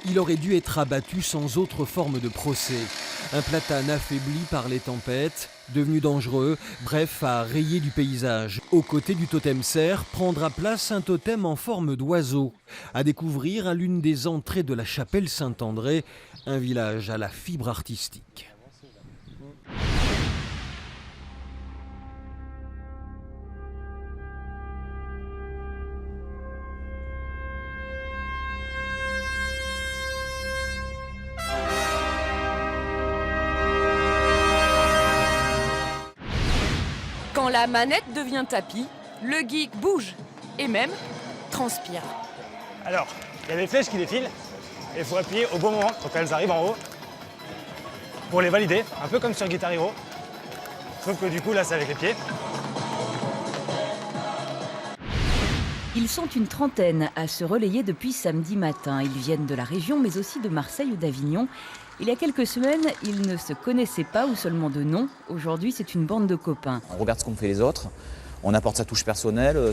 Il aurait dû être abattu sans autre forme de procès. Un platane affaibli par les tempêtes, devenu dangereux, bref, à rayer du paysage. Aux côtés du totem cerf, prendra place un totem en forme d'oiseau. À découvrir à l'une des entrées de la chapelle Saint-André, un village à la fibre artistique. Quand la manette devient tapis, le geek bouge et même transpire. Alors, il y a des flèches qui défilent et il faut appuyer au bon moment quand elles arrivent en haut pour les valider, un peu comme sur Guitar Hero. Sauf que du coup, là, c'est avec les pieds. Ils sont une trentaine à se relayer depuis samedi matin. Ils viennent de la région, mais aussi de Marseille ou d'Avignon. Il y a quelques semaines, ils ne se connaissaient pas ou seulement de nom. Aujourd'hui, c'est une bande de copains. On regarde ce qu'ont fait les autres, on apporte sa touche personnelle,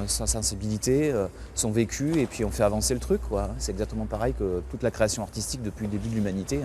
sa sensibilité, son vécu, et puis on fait avancer le truc, quoi. C'est exactement pareil que toute la création artistique depuis le début de l'humanité.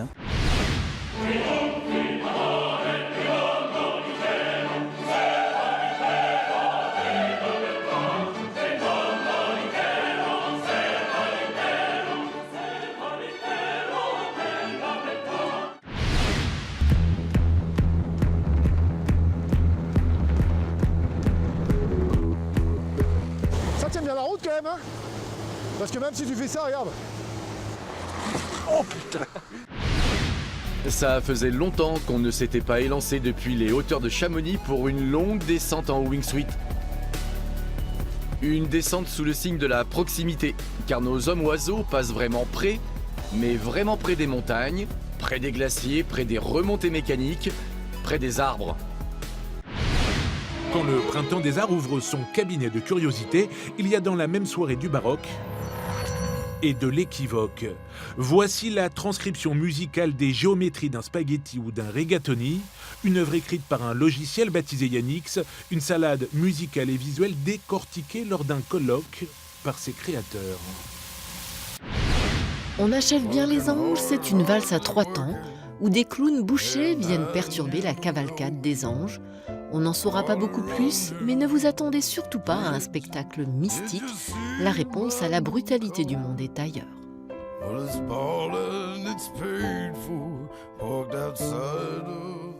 Tiens bien la route quand même, hein. Parce que même si tu fais ça, regarde. Oh putain. Ça faisait longtemps qu'on ne s'était pas élancé depuis les hauteurs de Chamonix pour une longue descente en wingsuit. Une descente sous le signe de la proximité, car nos hommes oiseaux passent vraiment près, mais vraiment près des montagnes, près des glaciers, près des remontées mécaniques, près des arbres. Quand le Printemps des Arts ouvre son cabinet de curiosités, il y a dans la même soirée du baroque et de l'équivoque. Voici la transcription musicale des géométries d'un spaghetti ou d'un rigatoni, une œuvre écrite par un logiciel baptisé Yannix, une salade musicale et visuelle décortiquée lors d'un colloque par ses créateurs. On achève bien les anges, c'est une valse à 3 temps, où des clowns bouchés viennent perturber la cavalcade des anges. On n'en saura pas beaucoup plus, mais ne vous attendez surtout pas à un spectacle mystique. La réponse à la brutalité du monde est ailleurs. Well, it's ballin', it's paid for, parked outside of